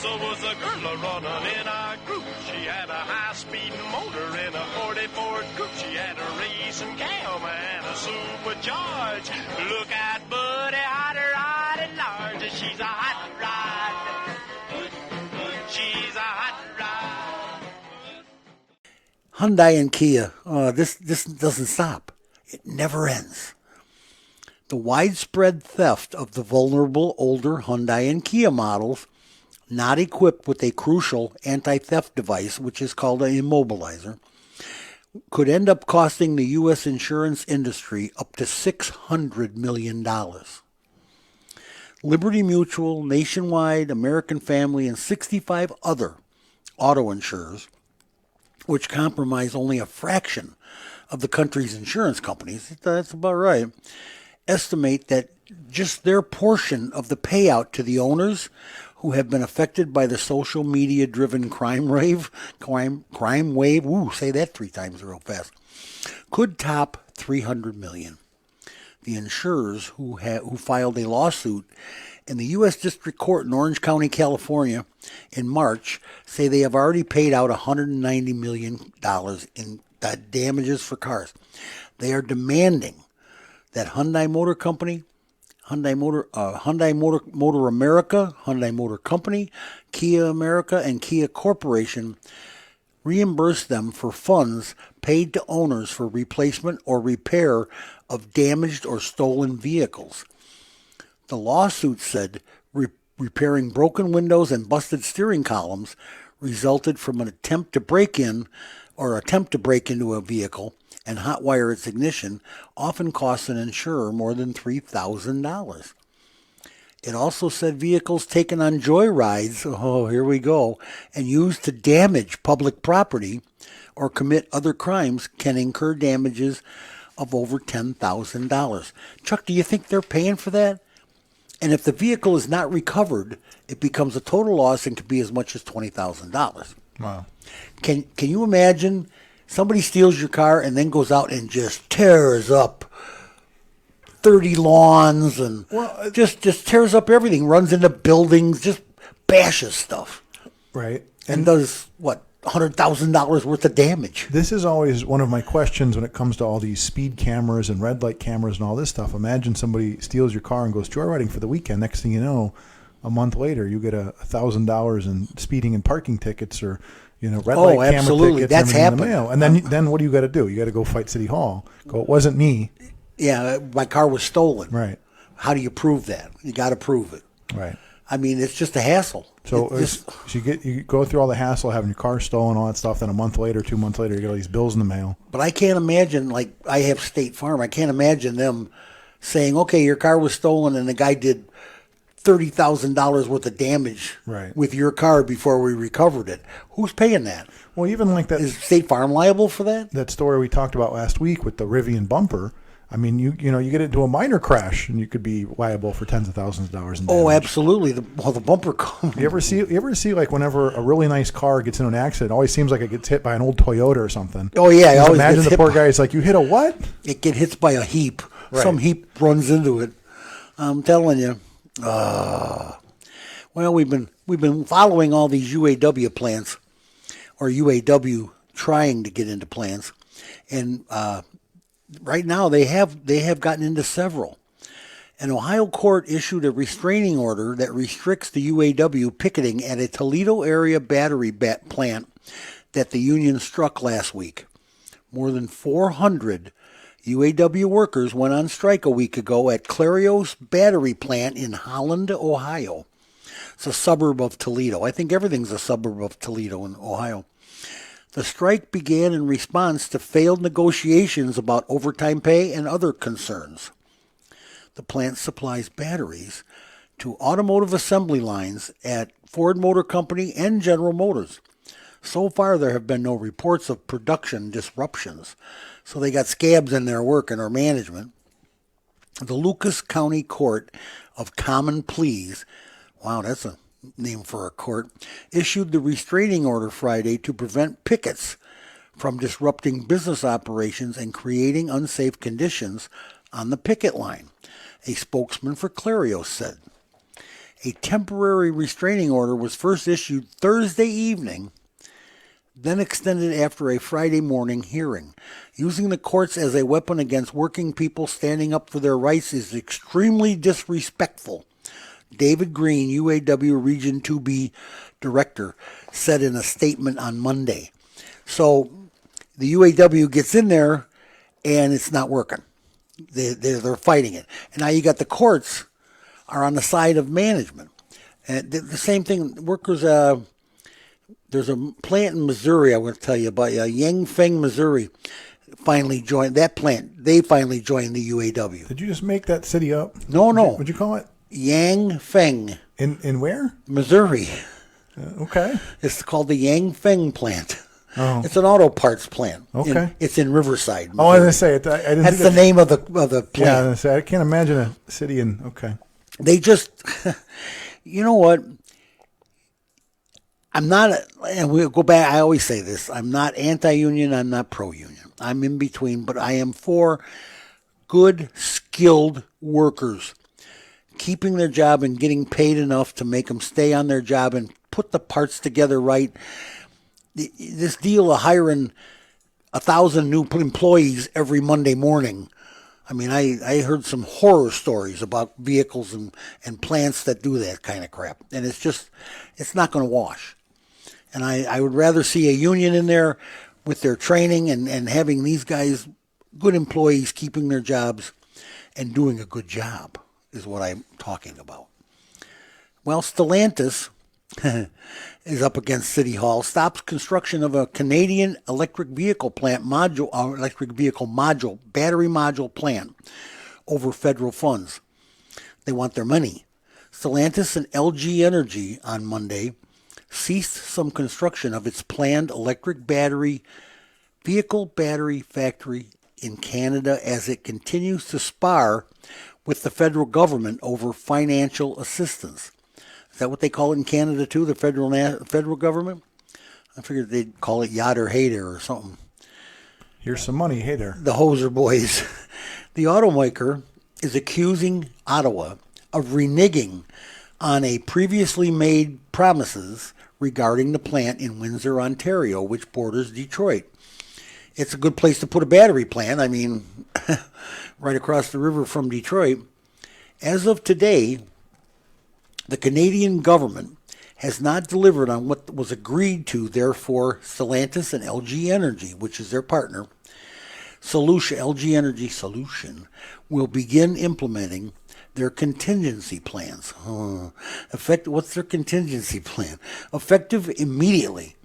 Was a girl running in our group. She had a high-speed motor in a 40 Ford Coupe. She had a racing cam and a supercharged. Look out, buddy, hot rod and large. She's a hot rod. She's a hot rod. Hyundai and Kia. This doesn't stop. It never ends. The widespread theft of the vulnerable older Hyundai and Kia models not equipped with a crucial anti-theft device, which is called an immobilizer, could end up costing the U.S. insurance industry up to $600 million. Liberty Mutual, Nationwide, American Family, and 65 other auto insurers, which comprise only a fraction of the country's insurance companies, that's about right, estimate that just their portion of the payout to the owners who have been affected by the social media-driven crime wave, say that 3 times real fast, could top $300 million. The insurers who filed a lawsuit in the U.S. District Court in Orange County, California, in March, say they have already paid out $190 million in damages for cars. They are demanding that Hyundai Motor Company, Hyundai Motor America, Hyundai Motor Company, Kia America, and Kia Corporation reimburse them for funds paid to owners for replacement or repair of damaged or stolen vehicles. The lawsuit said repairing broken windows and busted steering columns resulted from an attempt to break into a vehicle and hotwire its ignition often costs an insurer more than $3,000. It also said vehicles taken on joyrides, here we go, and used to damage public property or commit other crimes can incur damages of over $10,000. Chuck, do you think they're paying for that? And if the vehicle is not recovered, it becomes a total loss and could be as much as $20,000. Wow. Can you imagine somebody steals your car and then goes out and just tears up 30 lawns and just tears up everything, runs into buildings, just bashes stuff. Right. And does, $100,000 worth of damage. This is always one of my questions when it comes to all these speed cameras and red light cameras and all this stuff. Imagine somebody steals your car and goes joyriding for the weekend. Next thing you know, a month later, you get $1,000 in speeding and parking tickets or red light camera tickets. That's happened. In the mail. And then what do you got to do? You got to go fight City Hall. Go, it wasn't me. Yeah, my car was stolen. Right. How do you prove that? You got to prove it. Right. I mean, it's just a hassle. So you go through all the hassle of having your car stolen, all that stuff. Then a month later, 2 months later, you get all these bills in the mail. But I can't imagine, like I have State Farm, I can't imagine them saying, okay, your car was stolen and the guy did $30,000 worth of damage with your car before we recovered it. Who's paying that? Well, even like that. Is State Farm liable for that? That story we talked about last week with the Rivian bumper. I mean, you get into a minor crash and you could be liable for tens of thousands of dollars in damage. Oh, absolutely. The bumper. You ever see like whenever a really nice car gets into an accident, it always seems like it gets hit by an old Toyota or something. Oh yeah, I imagine the poor guy is like, you hit a what? It gets hit by a heap. Right. Some heap runs into it. I'm telling you. Well, we've been following all these UAW plants, or UAW trying to get into plants, and right now they have gotten into several. An Ohio court issued a restraining order that restricts the UAW picketing at a Toledo area battery plant that the union struck last week. More than 400 UAW workers went on strike a week ago at Clarios Battery Plant in Holland, Ohio. It's a suburb of Toledo. I think everything's a suburb of Toledo in Ohio. The strike began in response to failed negotiations about overtime pay and other concerns. The plant supplies batteries to automotive assembly lines at Ford Motor Company and General Motors. So far, there have been no reports of production disruptions. So they got scabs in their work and their management. The Lucas County Court of Common Pleas, wow, that's a name for a court, issued the restraining order Friday to prevent pickets from disrupting business operations and creating unsafe conditions on the picket line, a spokesman for Clarios said. A temporary restraining order was first issued Thursday evening, then extended after a Friday morning hearing. Using the courts as a weapon against working people standing up for their rights is extremely disrespectful, David Green, UAW Region 2B Director, said in a statement on Monday. So the UAW gets in there and it's not working. They're fighting it. And now you got the courts are on the side of management. And the same thing, workers, there's a plant in Missouri I want to tell you about. Yangfeng, Missouri, finally joined that plant. They finally joined the UAW. Did you just make that city up? No. What'd you call it? Yangfeng. In where? Missouri. Okay. It's called the Yangfeng plant. Oh. It's an auto parts plant. Okay. It's in Riverside, Missouri. Oh, I was going to say it. I didn't That's the name of the plant. Yeah, I was gonna say, I can't imagine a city in. Okay. They just, you know what? I'm not, and we'll go back, I always say this, I'm not anti-union, I'm not pro-union. I'm in between, but I am for good, skilled workers keeping their job and getting paid enough to make them stay on their job and put the parts together right. This deal of hiring 1,000 new it's every Monday morning. I mean, I heard some horror stories about vehicles and plants that do that kind of crap. And it's not going to wash. And I would rather see a union in there with their training and having these guys, good employees, keeping their jobs and doing a good job is what I'm talking about. Well, Stellantis is up against City Hall, stops construction of a Canadian electric vehicle battery module plant over federal funds. They want their money. Stellantis and LG Energy on Monday ceased some construction of its planned electric vehicle battery factory in Canada as it continues to spar with the federal government over financial assistance. Is that what they call it in Canada too, the federal government? I figured they'd call it Yacht or Hater or something. Here's some money, Hater. The Hoser boys. The automaker is accusing Ottawa of reneging on a previously made promises regarding the plant in Windsor, Ontario, which borders Detroit. It's a good place to put a battery plant. I mean, right across the river from Detroit. As of today, the Canadian government has not delivered on what was agreed to. Therefore, Stellantis and LG Energy, which is their partner, LG Energy Solution, will begin implementing their contingency plans. What's their contingency plan? Effective immediately.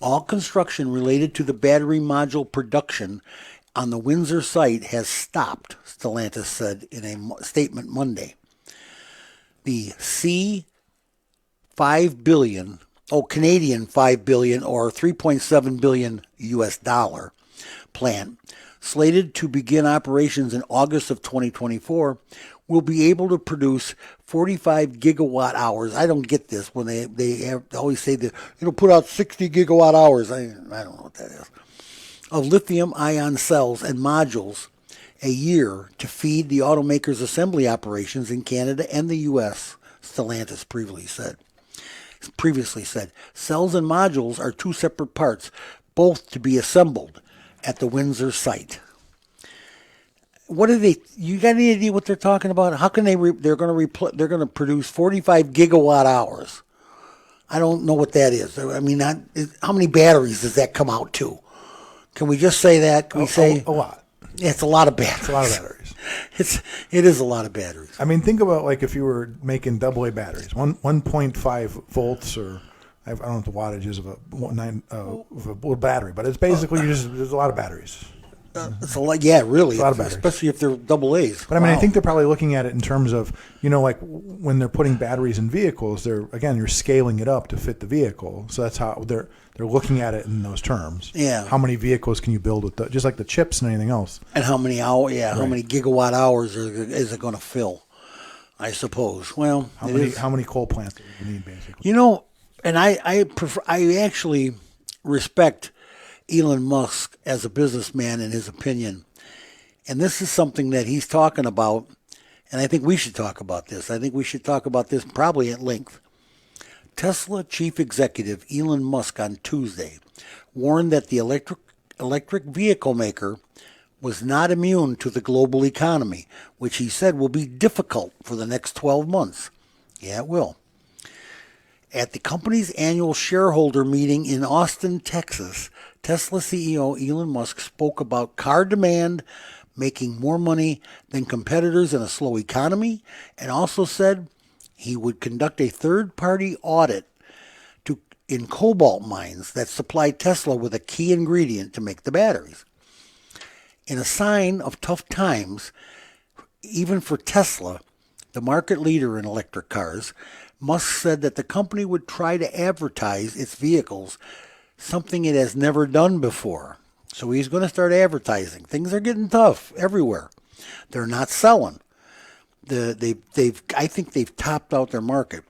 All construction related to the battery module production on the Windsor site has stopped, Stellantis said in a statement Monday. The $5 billion, Canadian $5 billion or $3.7 billion US dollar plant, slated to begin operations in August of 2024, will be able to produce 45 gigawatt hours. I don't get this when they always say that it'll put out 60 gigawatt hours. I don't know what that is. Of lithium-ion cells and modules a year to feed the automaker's assembly operations in Canada and the U.S., Stellantis previously said. Cells and modules are two separate parts, both to be assembled at the Windsor site. What are they? You got any idea what they're talking about? How can they're going to produce 45 gigawatt hours? I don't know what that is. I mean, how many batteries does that come out to? Can we just say that? Can we say a lot? Yeah, it's a lot of batteries. It's a lot of batteries. It is a lot of batteries. I mean, think about like if you were making AA batteries, 1.5 volts, or I don't know what the wattage is of a battery, but it's basically there's a lot of batteries. It's a lot, yeah, really. It's a lot of batteries. Especially if they're AA's. But I mean, I think they're probably looking at it in terms of, like when they're putting batteries in vehicles, you're scaling it up to fit the vehicle. So that's how they're looking at it in those terms. Yeah. How many vehicles can you build with just like the chips and anything else? And how many how many gigawatt hours is it going to fill? I suppose. Well, how many coal plants do you need basically? And I actually respect Elon Musk as a businessman and his opinion. And this is something that he's talking about, and I think we should talk about this. I think we should talk about this probably at length. Tesla chief executive Elon Musk on Tuesday warned that the electric vehicle maker was not immune to the global economy, which he said will be difficult for the next 12 months. Yeah, it will. At the company's annual shareholder meeting in Austin, Texas, Tesla CEO Elon Musk spoke about car demand making more money than competitors in a slow economy, and also said he would conduct a third-party audit in cobalt mines that supply Tesla with a key ingredient to make the batteries. In a sign of tough times, even for Tesla, the market leader in electric cars, Musk said that the company would try to advertise its vehicles, something it has never done before. So he's going to start advertising. Things are getting tough everywhere. They're not selling. I think they've topped out their market.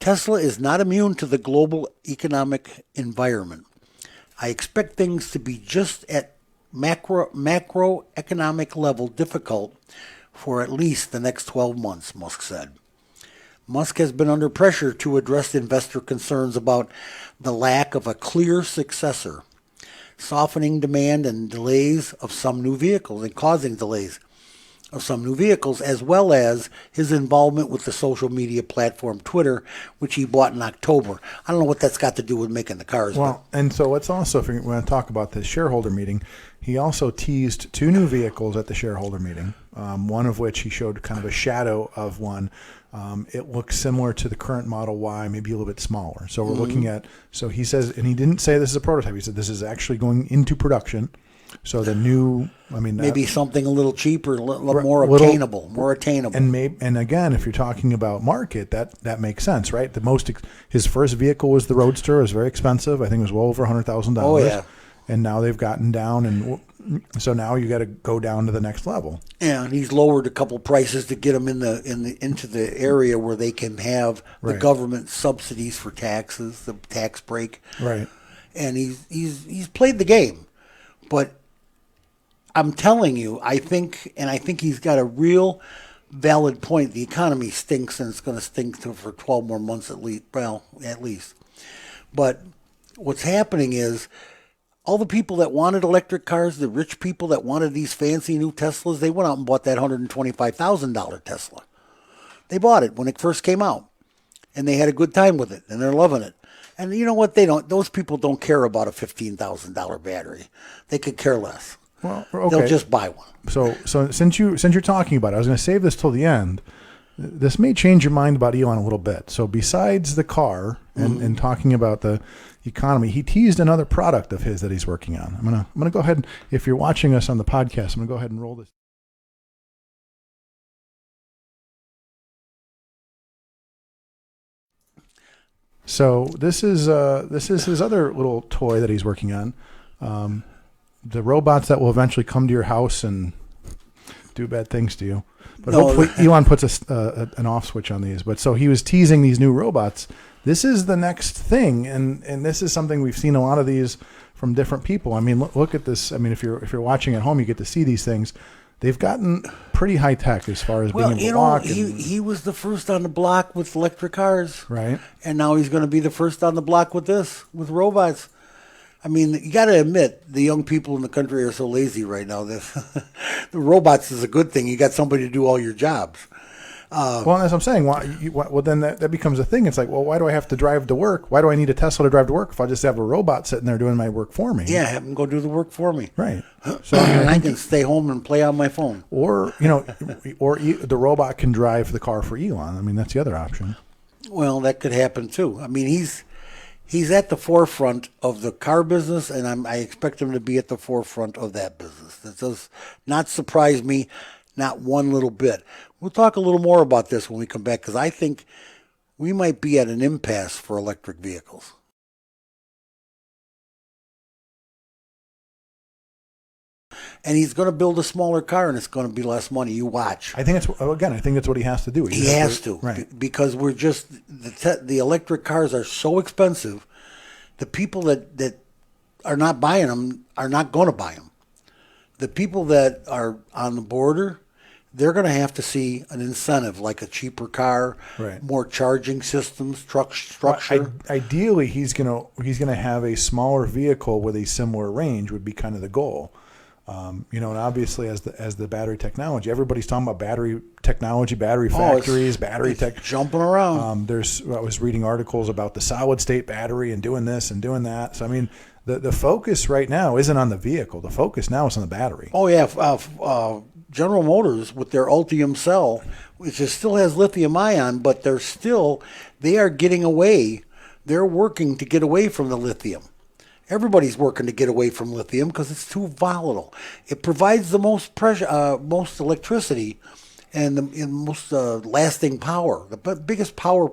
Tesla is not immune to the global economic environment. I expect things to be just at macroeconomic level difficult for at least the next 12 months, Musk said. Musk has been under pressure to address investor concerns about the lack of a clear successor, softening demand and delays of some new vehicles and causing delays of some new vehicles, as well as his involvement with the social media platform Twitter, which he bought in October. I don't know what that's got to do with making the cars. Well, and so let's also, if we want to talk about this shareholder meeting, he also teased 2 new vehicles at the shareholder meeting, one of which he showed kind of a shadow of one. It looks similar to the current Model Y, maybe a little bit smaller. So we're looking at, so he says, and he didn't say this is a prototype. He said this is actually going into production. So the new, I mean, maybe something a little cheaper, a little more attainable, And again, if you're talking about market, that makes sense, right? His first vehicle was the Roadster. It was very expensive. I think it was well over $100,000. Oh yeah. And now they've gotten down, and so now you got to go down to the next level. Yeah, and he's lowered a couple prices to get them into the area where they can have the government subsidies for taxes, the tax break. Right. And he's played the game, but I'm telling you, I think he's got a real valid point. The economy stinks, and it's going to stink for 12 more months at least. Well, at least. But what's happening is all the people that wanted electric cars, the rich people that wanted these fancy new Teslas, they went out and bought that $125,000 Tesla. They bought it when it first came out, and they had a good time with it, and they're loving it. And you know what? Those people don't care about a $15,000 battery. They could care less. Well, okay. They'll just buy one. So since you're talking about it, I was going to save this till the end. This may change your mind about Elon a little bit. So besides the car and talking about the economy, he teased another product of his that he's working on. I'm gonna go ahead, if you're watching us on the podcast, I'm gonna go ahead and roll this. So this is his other little toy that he's working on. The robots that will eventually come to your house and do bad things to you. But hopefully Elon puts an off switch on these. But so he was teasing these new robots. This is the next thing, and this is something we've seen a lot of these from different people. I mean, look at this. I mean, if you're watching at home, you get to see these things. They've gotten pretty high tech as far as being able to walk. He was the first on the block with electric cars, right? And now he's going to be the first on the block with with robots. I mean, you got to admit, the young people in the country are so lazy right now. The robots is a good thing. You got somebody to do all your jobs. Well, as I'm saying, well, then that becomes a thing. It's like, well, why do I have to drive to work? Why do I need a Tesla to drive to work if I just have a robot sitting there doing my work for me? Yeah, have them go do the work for me. Right. So I can stay home and play on my phone. Or the robot can drive the car for Elon. I mean, that's the other option. Well, that could happen too. I mean, he's at the forefront of the car business, and I expect him to be at the forefront of that business. That does not surprise me, not one little bit. We'll talk a little more about this when we come back, because I think we might be at an impasse for electric vehicles. And he's going to build a smaller car, and it's going to be less money. You watch. I think that's what he has to do. He has to, right? Because we're just the electric cars are so expensive. The people that are not buying them are not going to buy them. the people that are on the border, they're going to have to see an incentive, like a cheaper car, Right. more charging systems, truck structure. Ideally, he's gonna have a smaller vehicle with a similar range would be kind of the goal. And obviously as the battery technology, everybody's talking about battery technology, battery factories, battery tech jumping around. I was reading articles about the solid state battery and doing this and doing that. So I mean, the focus right now isn't on the vehicle. The focus now is on the battery. Oh yeah, General Motors with their Ultium cell, which still has lithium ion, but they are getting away. They're working to get away from the lithium. Everybody's working to get away from lithium because it's too volatile. It provides the most pressure, most electricity, and the most lasting power. The biggest power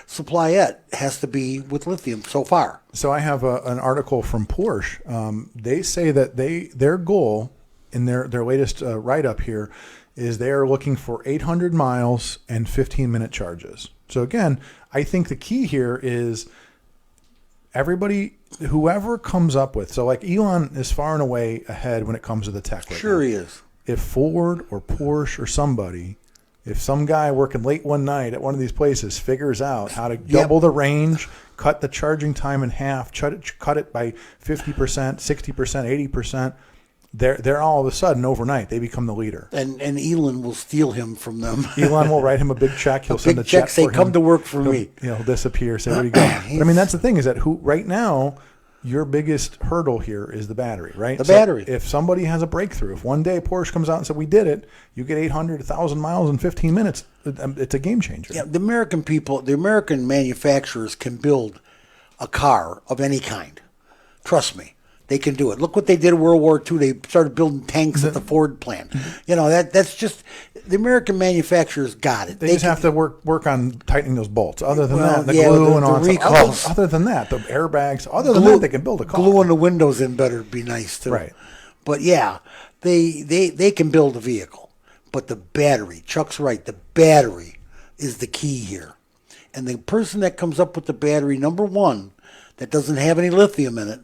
supply yet has to be with lithium so far. So I have an article from Porsche. They say that their goal in their latest write-up here is they are looking for 800 miles and 15-minute charges. So again, I think the key here is whoever comes up with, so like Elon is far and away ahead when it comes to the tech. Sure he is. If Ford or Porsche or somebody, if some guy working late one night at one of these places figures out how to double the range, cut the charging time in half, cut it by 50%, 60%, 80%, they're all of a sudden overnight they become the leader. And Elon will steal him from them. Elon will write him a big check. He'll send a check say, for him. "Come to work for me." He'll disappear. Say, "Where'd he go?" But I mean, that's the thing is that right now your biggest hurdle here is the battery, right? The battery. If somebody has a breakthrough, if one day Porsche comes out and said, "We did it," you get 800, 1,000 miles in 15 minutes. It's a game changer. Yeah, the American manufacturers can build a car of any kind. Trust me. They can do it. Look what they did in World War II. They started building tanks at the Ford plant. That's just the American manufacturers got it. They just have to work on tightening those bolts. Other than that, the yeah, glue the and all that recalls. stuff. Other than that, the airbags. Other than that, they can build a car. Glue on the windows in better be nice too. Right. But yeah, they can build a vehicle. But the battery, Chuck's right. The battery is the key here. And the person that comes up with the battery, number one, that doesn't have any lithium in it,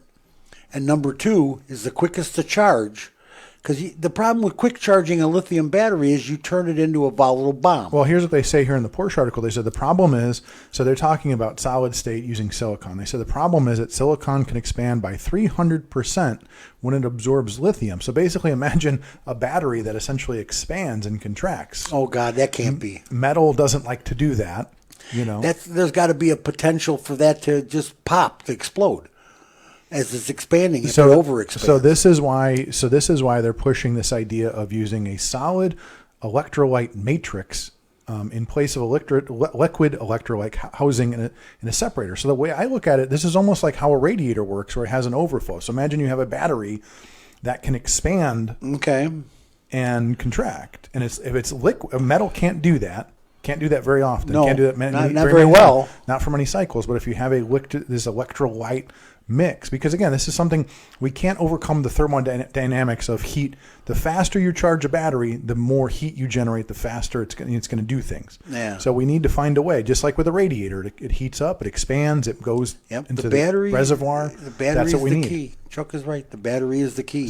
and number two is the quickest to charge, because the problem with quick charging a lithium battery is you turn it into a volatile bomb. Well, here's what they say here in the Porsche article. They said the problem is, so they're talking about solid state using silicon. They said the problem is that silicon can expand by 300% when it absorbs lithium. So basically imagine a battery that essentially expands and contracts. Oh, God, that can't be. Metal doesn't like to do that, There's got to be a potential for that to just pop, to explode. As it's expanding, if it overexpands. So this is why they're pushing this idea of using a solid electrolyte matrix in place of a liquid electrolyte housing in a separator. So the way I look at it, this is almost like how a radiator works, where it has an overflow. So imagine you have a battery that can expand, and contract, and if it's liquid, metal can't do that. Can't do that very often. No, can't do that not very well. Not for many cycles. But if you have this electrolyte mix, because again, this is something we can't overcome the thermodynamics of heat. The faster you charge a battery, the more heat you generate, the faster it's going to do things. Yeah. So we need to find a way, just like with a radiator, it heats up, it expands, it goes into the reservoir. The battery is the key. Chuck is right. The battery is the key.